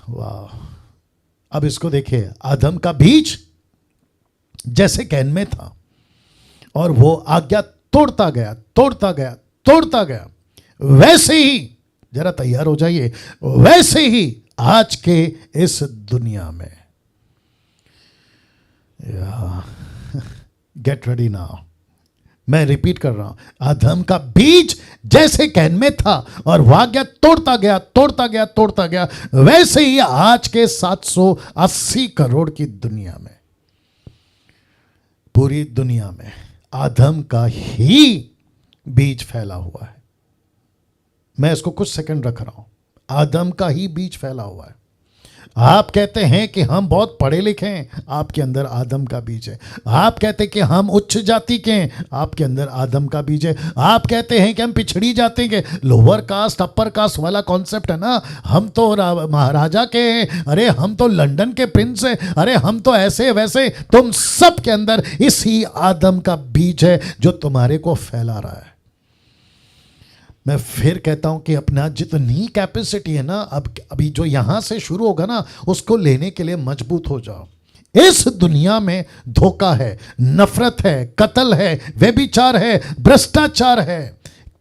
वाह, अब इसको देखिए, आदम का बीज जैसे कैन में था और वो आज्ञा तोड़ता गया तोड़ता गया तोड़ता गया, वैसे ही, जरा तैयार हो जाइए, वैसे ही आज के इस दुनिया में, गेट रेडी नाउ, मैं रिपीट कर रहा हूं, आदम का बीज जैसे कैन में था और वो आज्ञा तोड़ता गया तोड़ता गया तोड़ता गया, वैसे ही आज के 780 करोड़ की दुनिया में, पूरी दुनिया में आदम का ही बीज फैला हुआ है। मैं इसको कुछ सेकंड रख रहा हूं, आदम का ही बीज फैला हुआ है। आप कहते हैं कि हम बहुत पढ़े लिखे हैं, आपके अंदर आदम का बीज है। आप कहते हैं कि हम उच्च जाति के हैं, आपके अंदर आदम का बीज है। आप कहते हैं कि हम पिछड़ी जाति के, लोअर कास्ट अपर कास्ट वाला कॉन्सेप्ट है ना, हम तो महाराजा के हैं, अरे हम तो लंदन के प्रिंस हैं, अरे हम तो ऐसे वैसे, तुम सब के अंदर इसी आदम का बीज है जो तुम्हारे को फैला रहा है। मैं फिर कहता हूं कि अपना जितनी कैपेसिटी है ना, अभी जो यहां से शुरू होगा ना, उसको लेने के लिए मजबूत हो जाओ। इस दुनिया में धोखा है, नफरत है, कत्ल है, व्यभिचार है, भ्रष्टाचार है।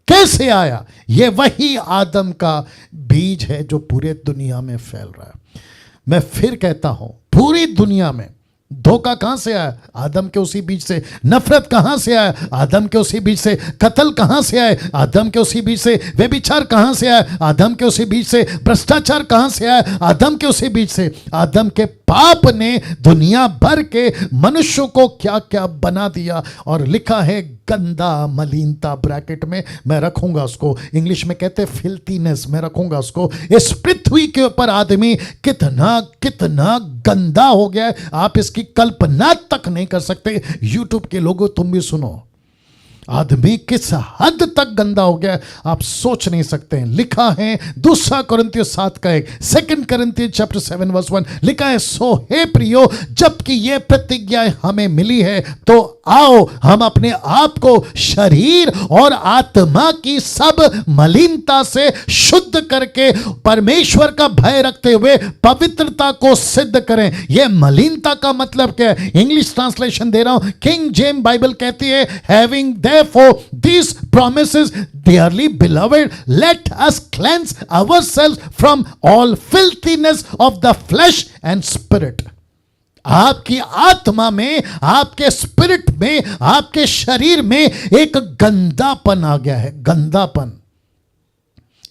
कैसे आया? ये वही आदम का बीज है जो पूरे दुनिया में फैल रहा है। मैं फिर कहता हूं, पूरी दुनिया में धोखा कहां से आया? आदम के उसी बीज से। नफरत कहां से आया? आदम के उसी बीज से। कत्ल कहां से आए? आदम के उसी बीज से। व्यभिचार कहां से आया? आदम के उसी बीज से। भ्रष्टाचार कहां से आया? आदम के उसी बीज से। आदम के पाप ने दुनिया भर के मनुष्यों को क्या क्या बना दिया, और लिखा है गंदा, मलिनता, ब्रैकेट में मैं रखूंगा उसको, इंग्लिश में कहते हैं फिल्थीनेस, मैं रखूंगा उसको। इस पृथ्वी के ऊपर आदमी कितना कितना गंदा हो गया है, आप इसकी कल्पना तक नहीं कर सकते। यूट्यूब के लोगों, तुम भी सुनो, आदमी किस हद तक गंदा हो गया आप सोच नहीं सकते हैं। लिखा है 2 कोरिन्थियों 7 का 1, 2 कोरिन्थियों चैप्टर 7 वर्स 1, लिखा है, सो हे प्रियो, जबकि ये प्रतिज्ञा हमें मिली है, तो आओ हम अपने आप को शरीर और आत्मा की सब मलिनता से शुद्ध करके परमेश्वर का भय रखते हुए पवित्रता को सिद्ध करें। यह मलिनता का मतलब क्या है? इंग्लिश ट्रांसलेशन दे रहा हूं, किंग जेम्स बाइबल कहती है, having therefore these promises, dearly beloved, let us cleanse ourselves from all filthiness of the flesh and spirit. आपकी आत्मा में, आपके स्पिरिट में, आपके शरीर में एक गंदापन आ गया है, गंदापन,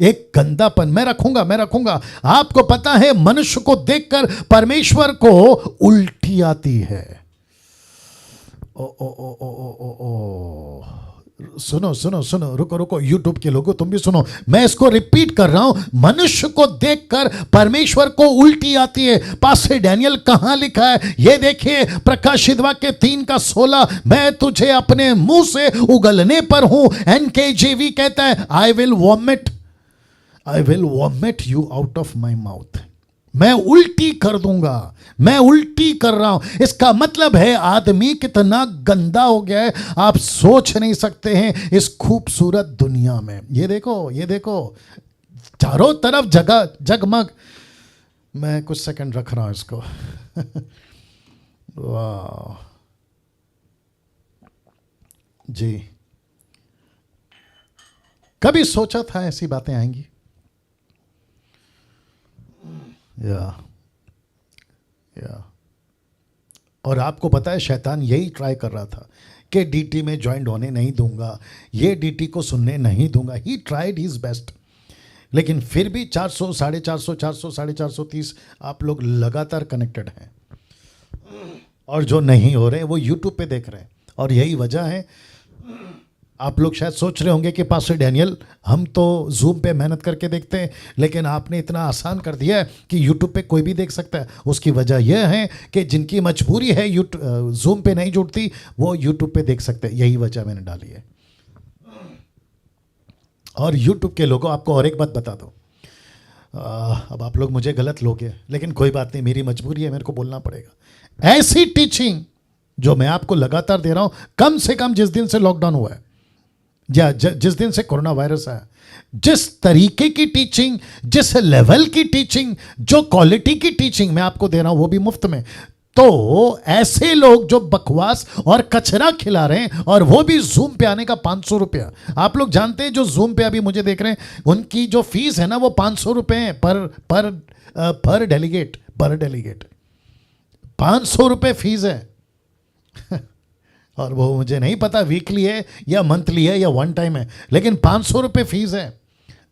एक गंदापन। मैं रखूंगा। आपको पता है, मनुष्य को देखकर परमेश्वर को उल्टी आती है। सुनो, रुको, यूट्यूब के लोगों तुम भी सुनो, मैं इसको रिपीट कर रहा हूं, मनुष्य को देखकर परमेश्वर को उल्टी आती है। पास्टर डैनियल कहां लिखा है? ये देखिए, प्रकाशित वाक्य 3 का 16, मैं तुझे अपने मुंह से उगलने पर हूं। NKJV कहता है, I will vomit you out of my mouth. मैं उल्टी कर दूंगा, मैं उल्टी कर रहा हूं। इसका मतलब है आदमी कितना गंदा हो गया है, आप सोच नहीं सकते हैं। इस खूबसूरत दुनिया में ये देखो, चारों तरफ जगमग। मैं कुछ सेकंड रख रहा हूं इसको। वाह जी, कभी सोचा था ऐसी बातें आएंगी? या और आपको पता है, शैतान यही ट्राई कर रहा था कि डीटी में ज्वाइंट होने नहीं दूंगा, ये डीटी को सुनने नहीं दूंगा। ही ट्राइड हिज बेस्ट, लेकिन फिर भी 400, 450, 400, 430 आप लोग लगातार कनेक्टेड हैं, और जो नहीं हो रहे हैं वो यूट्यूब पे देख रहे हैं। और यही वजह है, आप लोग शायद सोच रहे होंगे कि पास्टर डैनियल, हम तो जूम पे मेहनत करके देखते हैं, लेकिन आपने इतना आसान कर दिया है कि यूट्यूब पे कोई भी देख सकता है। उसकी वजह यह है कि जिनकी मजबूरी है जूम पे नहीं जुड़ती, वो यूट्यूब पे देख सकते हैं। यही वजह मैंने डाली है। और यूट्यूब के लोगों, आपको और एक बात बता दो, अब आप लोग मुझे गलत लोगे, लेकिन कोई बात नहीं, मेरी मजबूरी है, मेरे को बोलना पड़ेगा। ऐसी टीचिंग जो मैं आपको लगातार दे रहा हूं, कम से कम जिस दिन से लॉकडाउन हुआ है, जिस दिन से कोरोना वायरस आया, जिस तरीके की टीचिंग, जिस लेवल की टीचिंग, जो क्वालिटी की टीचिंग मैं आपको दे रहा हूं वो भी मुफ्त में, तो ऐसे लोग जो बकवास और कचरा खिला रहे हैं और वो भी जूम पे आने का 500 रुपया। आप लोग जानते हैं जो जूम पे अभी मुझे देख रहे हैं उनकी जो फीस है ना वो 500 रुपये है पर डेलीगेट 500 रुपये फीस है। और वो मुझे नहीं पता वीकली है या मंथली है या वन टाइम है, लेकिन 500 रुपये फीस है।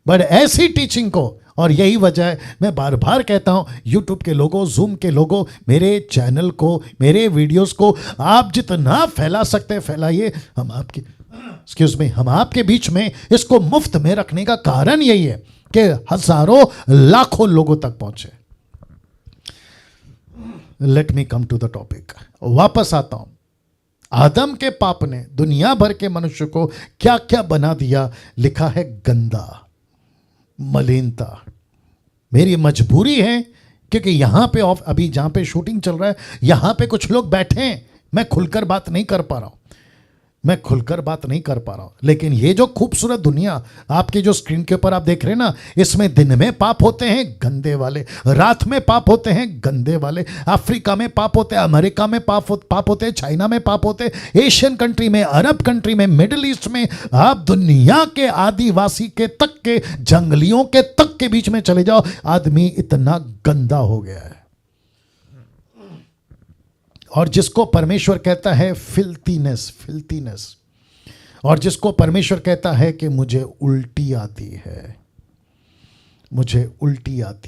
बट ऐसी टीचिंग को, और यही वजह है मैं बार बार कहता हूं यूट्यूब के लोगों, जूम के लोगों, मेरे चैनल को, मेरे वीडियोस को आप जितना फैला सकते हैं फैलाइए। हम आपके बीच में इसको मुफ्त में रखने का कारण यही है कि हजारों लाखों लोगों तक पहुंचे। Let me come to the topic. वापस आता हूं। आदम के पाप ने दुनिया भर के मनुष्य को क्या क्या बना दिया। लिखा है गंदा, मलिनता। मेरी मजबूरी है क्योंकि यहां पे अभी जहां पे शूटिंग चल रहा है यहां पे कुछ लोग बैठे हैं, मैं खुलकर बात नहीं कर पा रहा हूं, लेकिन ये जो खूबसूरत दुनिया आपके जो स्क्रीन के ऊपर आप देख रहे हैं ना, इसमें दिन में पाप होते हैं गंदे वाले, रात में पाप होते हैं गंदे वाले, अफ्रीका में पाप होते हैं, अमेरिका में पाप होते हैं, चाइना में पाप होते हैं, एशियन कंट्री में, अरब कंट्री में, मिडिल ईस्ट में, आप दुनिया के आदिवासी के तक के, जंगलियों के तक के बीच में चले जाओ, आदमी इतना गंदा हो गया है। और जिसको परमेश्वर कहता है फिल्थीनेस, और जिसको परमेश्वर कहता है कि मुझे उल्टी आती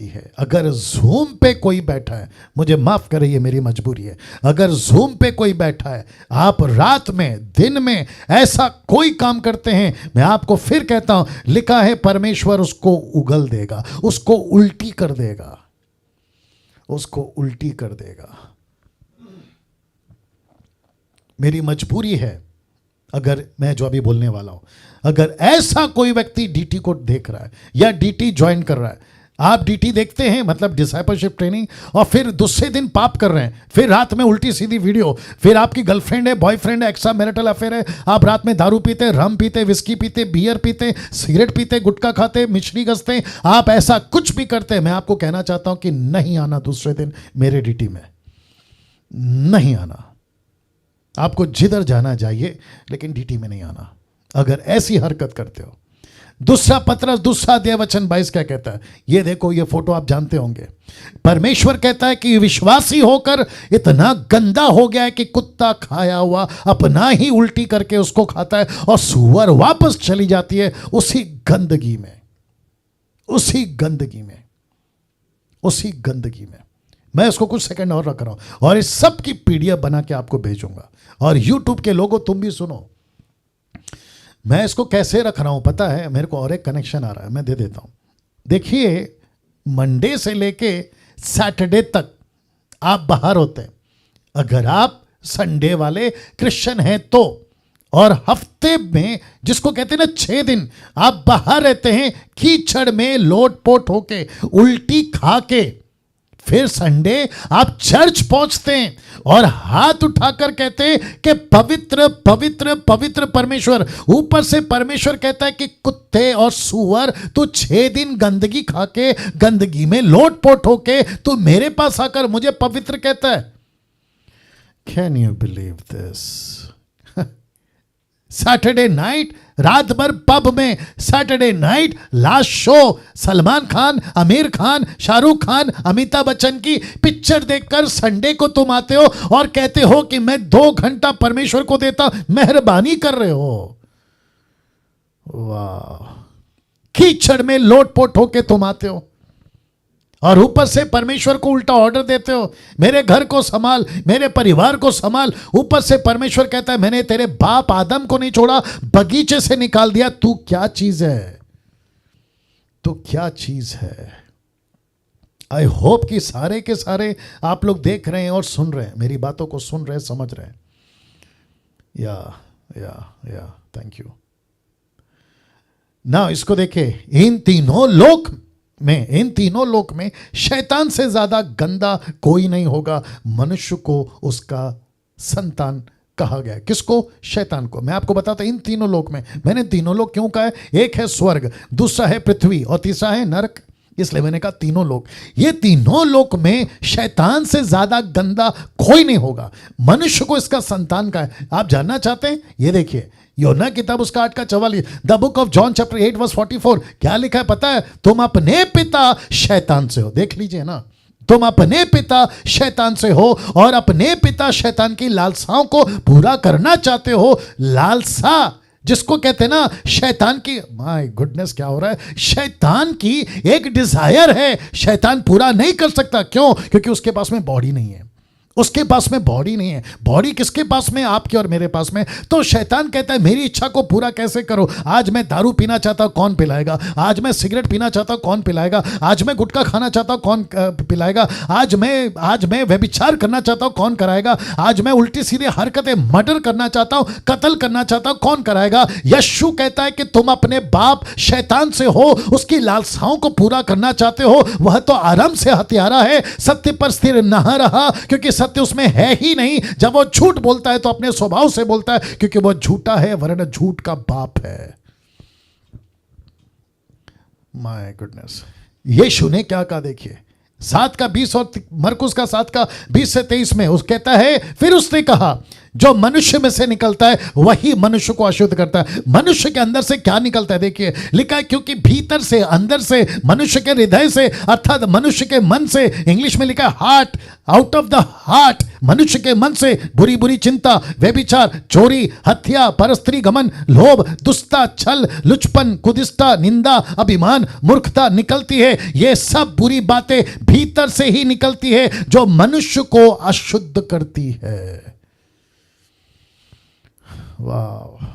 है। अगर जूम पे कोई बैठा है, मुझे माफ करे ये मेरी मजबूरी है, अगर जूम पे कोई बैठा है, आप रात में दिन में ऐसा कोई काम करते हैं, मैं आपको फिर कहता हूं, लिखा है परमेश्वर उसको उगल देगा, उसको उल्टी कर देगा। मेरी मजबूरी है, अगर मैं जो अभी बोलने वाला हूं, अगर ऐसा कोई व्यक्ति डीटी को देख रहा है या डीटी ज्वाइन कर रहा है, आप डीटी देखते हैं मतलब डिसाइपलशिप ट्रेनिंग, और फिर दूसरे दिन पाप कर रहे हैं, फिर रात में उल्टी सीधी वीडियो, फिर आपकी गर्लफ्रेंड है, बॉयफ्रेंड है, एक्स्ट्रा मैरिटल अफेयर है, आप रात में दारू पीते, रम पीते, विस्की पीते, बियर पीते, सिगरेट पीते, गुटखा खाते, मिश्री गसते, आप ऐसा कुछ भी करते हैं, मैं आपको कहना चाहता हूं कि नहीं आना दूसरे दिन मेरे डीटी में, नहीं आना। आपको जिधर जाना जाइए लेकिन डीटी में नहीं आना अगर ऐसी हरकत करते हो। दूसरा पत्रस, दूसरा अध्याय वचन 22 क्या कहता है, ये देखो, ये फोटो आप जानते होंगे। परमेश्वर कहता है कि विश्वासी होकर इतना गंदा हो गया है कि कुत्ता खाया हुआ अपना ही उल्टी करके उसको खाता है और सूअर वापस चली जाती है उसी गंदगी में। मैं इसको कुछ सेकंड और रख रहा हूं और इस सब की पीडीएफ बना के आपको भेजूंगा। और यूट्यूब के लोगों, तुम भी सुनो, मैं इसको कैसे रख रहा हूं पता है, मेरे को और एक कनेक्शन आ रहा है, मैं दे देता हूं। देखिए, मंडे से लेके सैटरडे तक आप बाहर होते हैं, अगर आप संडे वाले क्रिश्चियन हैं तो, और हफ्ते में जिसको कहते हैं ना 6 दिन आप बाहर रहते हैं कीचड़ में लोटपोट होके, उल्टी खा के, फिर संडे आप चर्च पहुंचते हैं और हाथ उठाकर कहते हैं कि पवित्र पवित्र पवित्र परमेश्वर। ऊपर से परमेश्वर कहता है कि कुत्ते और सूअर, तू 6 दिन गंदगी खा के, गंदगी में लोटपोट होके तू मेरे पास आकर मुझे पवित्र कहता है। Can you believe this? Saturday night रात भर पब में, Saturday night last show, Salman Khan, Aamir Khan, Shahrukh Khan, Amitabh Bachchan की पिक्चर देखकर संडे को तुम आते हो और कहते हो कि मैं 2 घंटा परमेश्वर को देता। मेहरबानी कर रहे हो, वाह। कीचड़ में लोटपोट होके तुम आते हो और ऊपर से परमेश्वर को उल्टा ऑर्डर देते हो, मेरे घर को संभाल, मेरे परिवार को संभाल। ऊपर से परमेश्वर कहता है मैंने तेरे बाप आदम को नहीं छोड़ा, बगीचे से निकाल दिया। तू क्या चीज है? आई होप कि सारे के सारे आप लोग देख रहे हैं और सुन रहे हैं, मेरी बातों को सुन रहे हैं, समझ रहे हैं। या थैंक यू। ना इसको देखे, इन तीनों लोक में शैतान से ज्यादा गंदा कोई नहीं होगा, मनुष्य को उसका संतान कहा गया। किसको? शैतान को। मैं आपको बताता इन तीनों लोक में, मैंने तीनों लोक क्यों कहा है? एक है स्वर्ग, दूसरा है पृथ्वी और तीसरा है नरक। इसलिए मैंने कहा तीनों लोक। ये तीनों लोक में शैतान से ज्यादा गंदा कोई नहीं होगा। मनुष्य को इसका संतान का है। आप जानना चाहते हैं? ये देखिए योना किताब उसका 8:44, the book of John chapter 8:44, क्या लिखा है पता है? तुम अपने पिता शैतान से हो। देख लीजिए ना, तुम अपने पिता शैतान से हो और अपने पिता शैतान की लालसाओं को पूरा करना चाहते हो। लालसा जिसको कहते हैं ना, शैतान की, माय गुडनेस क्या हो रहा है, शैतान की एक डिजायर है, शैतान पूरा नहीं कर सकता। क्यों? क्योंकि उसके पास में बॉडी नहीं है। उसके पास में बॉडी नहीं है। बॉडी किसके पास में? आपके और मेरे पास में। तो शैतान कहता है मेरी इच्छा को पूरा कैसे करो? आज मैं दारू पीना चाहता हूं, कौन पिलाएगा? आज मैं सिगरेट पीना चाहता हूं, कौन पिलाएगा? आज मैं गुटखा खाना चाहता हूं, कौन पिलाएगा? आज मैं व्यभिचार करना चाहता हूं, कौन कराएगा? आज मैं उल्टी सीधे हरकतें, मर्डर करना चाहता हूं, कत्ल करना चाहता हूं, कौन कराएगा? यीशु कहता है कि तुम अपने बाप शैतान से हो, उसकी लालसाओं को पूरा करना चाहते हो। वह तो आराम से हत्यारा है, सत्य पर स्थिर न रहा, क्योंकि सत्य उसमें है ही नहीं। जब वो झूठ बोलता है तो अपने स्वभाव से बोलता है, क्योंकि वो झूठा है, वरन झूठ का बाप है। माय गुडनेस, यीशु ने क्या कहा? देखिए 7:20 और मरकुस का 7:20-23 में उस कहता है, फिर उसने कहा जो मनुष्य में से निकलता है वही मनुष्य को अशुद्ध करता है। मनुष्य के अंदर से क्या निकलता है? देखिए लिखा है, क्योंकि भीतर से, अंदर से, मनुष्य के हृदय से, अर्थात मनुष्य के मन से, इंग्लिश में लिखा है heart, out of the heart, मनुष्य के मन से बुरी बुरी चिंता, व्यभिचार, चोरी, हत्या, परस्त्री गमन, लोभ, दुष्टता, छल, लुचपन, कुदिष्टा, निंदा, अभिमान, मूर्खता निकलती है। ये सब बुरी बातें भीतर से ही निकलती है जो मनुष्य को अशुद्ध करती है। वाह!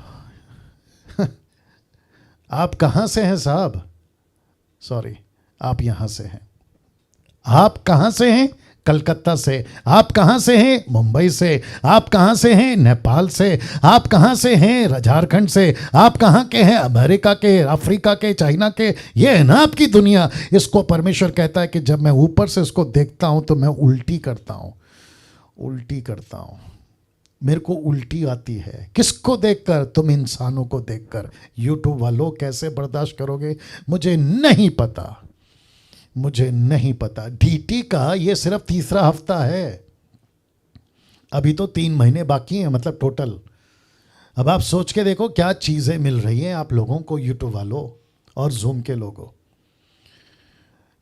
आप कहां से हैं साहब? सॉरी, आप यहां से हैं। आप कहां से हैं? कलकत्ता से। आप कहां से हैं? मुंबई से। आप कहां से हैं? नेपाल से। आप कहां से हैं? झारखंड से। आप कहां के हैं? अमेरिका के, अफ्रीका के, चाइना के। ये है ना आपकी दुनिया। इसको परमेश्वर कहता है कि जब मैं ऊपर से इसको देखता हूं तो मैं उल्टी करता हूं, उल्टी करता हूं। मेरे को उल्टी आती है। किसको देखकर? तुम इंसानों को देखकर। यूट्यूब वालों कैसे बर्दाश्त करोगे मुझे नहीं पता, मुझे नहीं पता। डीटी का ये सिर्फ 3रा हफ्ता है, अभी तो 3 महीने बाकी हैं, मतलब टोटल। अब आप सोच के देखो क्या चीज़ें मिल रही हैं आप लोगों को, यूट्यूब वालों और जूम के लोगों।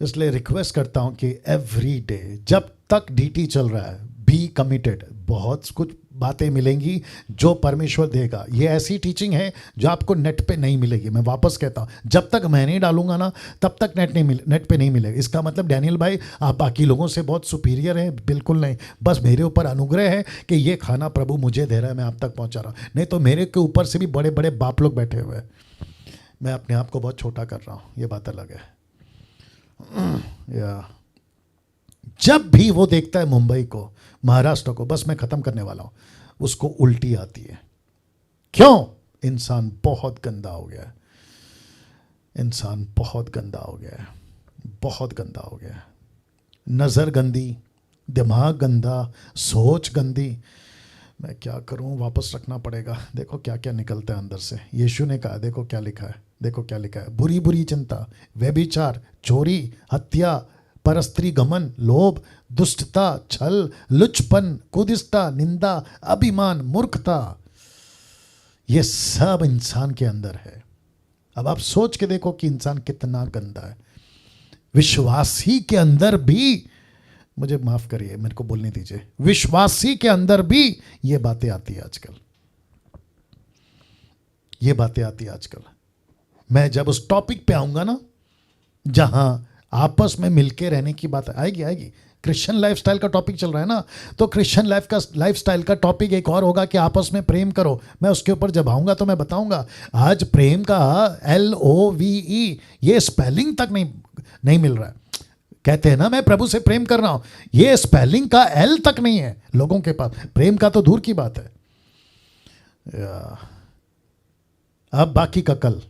इसलिए रिक्वेस्ट करता हूं कि एवरी डे जब तक डीटी चल रहा है, बी कमिटेड। बहुत कुछ बातें मिलेंगी जो परमेश्वर देगा। ये ऐसी टीचिंग है जो आपको नेट पे नहीं मिलेगी। मैं वापस कहता हूँ, जब तक मैं नहीं डालूंगा ना तब तक नेट पे नहीं मिलेगा। इसका मतलब डैनियल भाई आप बाकी लोगों से बहुत सुपीरियर हैं, बिल्कुल नहीं। बस मेरे ऊपर अनुग्रह है कि ये खाना प्रभु मुझे दे रहा है, मैं आप तक पहुँचा रहा हूँ। नहीं तो मेरे के ऊपर से भी बड़े बड़े बाप लोग बैठे हुए हैं। मैं अपने आप को बहुत छोटा कर रहा हूँ, ये बात अलग है। या जब भी वो देखता है मुंबई को, महाराष्ट्र को, बस मैं खत्म करने वाला हूं, उसको उल्टी आती है। क्यों? इंसान बहुत गंदा हो गया है। इंसान बहुत गंदा हो गया है, बहुत गंदा हो गया है। नज़र गंदी, दिमाग गंदा, सोच गंदी। मैं क्या करूं, वापस रखना पड़ेगा। देखो क्या क्या निकलता है अंदर से। यीशु ने कहा, देखो क्या लिखा है, देखो क्या लिखा है। बुरी बुरी चिंता, व्यभिचार, चोरी, हत्या, परस्त्री गमन, लोभ, दुष्टता, छल, लुचपन, कुदिष्टा, निंदा, अभिमान, मूर्खता, ये सब इंसान के अंदर है। अब आप सोच के देखो कि इंसान कितना गंदा है। विश्वासी के अंदर भी, मुझे माफ करिए, मेरे को बोलने दीजिए, विश्वासी के अंदर भी ये बातें आती है आजकल। ये बातें आती है आजकल। मैं जब उस टॉपिक पे आऊंगा ना जहां आपस में मिलके रहने की बात आएगी। क्रिश्चियन लाइफस्टाइल का टॉपिक चल रहा है ना, तो क्रिश्चियन लाइफस्टाइल का टॉपिक एक और होगा कि आपस में प्रेम करो। मैं उसके ऊपर जब आऊंगा तो मैं बताऊंगा। आज प्रेम का LOVE ये स्पेलिंग तक नहीं मिल रहा है। कहते हैं ना मैं प्रभु से प्रेम कर रहा हूं, ये स्पेलिंग का L तक नहीं है लोगों के पास। प्रेम का तो दूर की बात है। अब बाकी का कल।